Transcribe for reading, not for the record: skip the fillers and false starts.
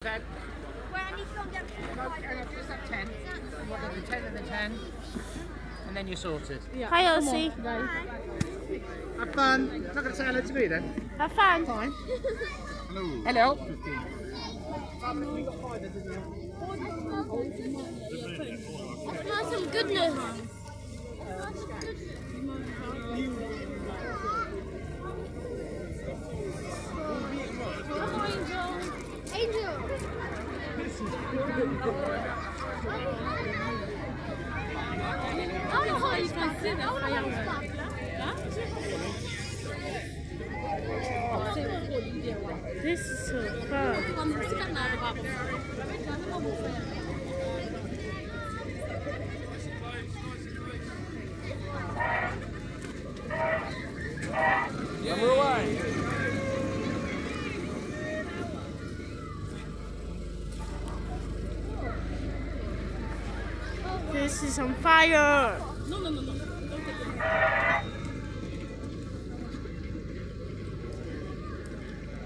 10. Hang on, just that 10. What, the 10 and the 10. And then you're sorted. Yeah. Hi, Elsie. Have fun. Not going to say hello to me then? Have fun. Fine. Hello. Hello. You got 5 didn't you? That's some goodness. Angel. This is so fun. Number away. This is on fire. No. Don't take it.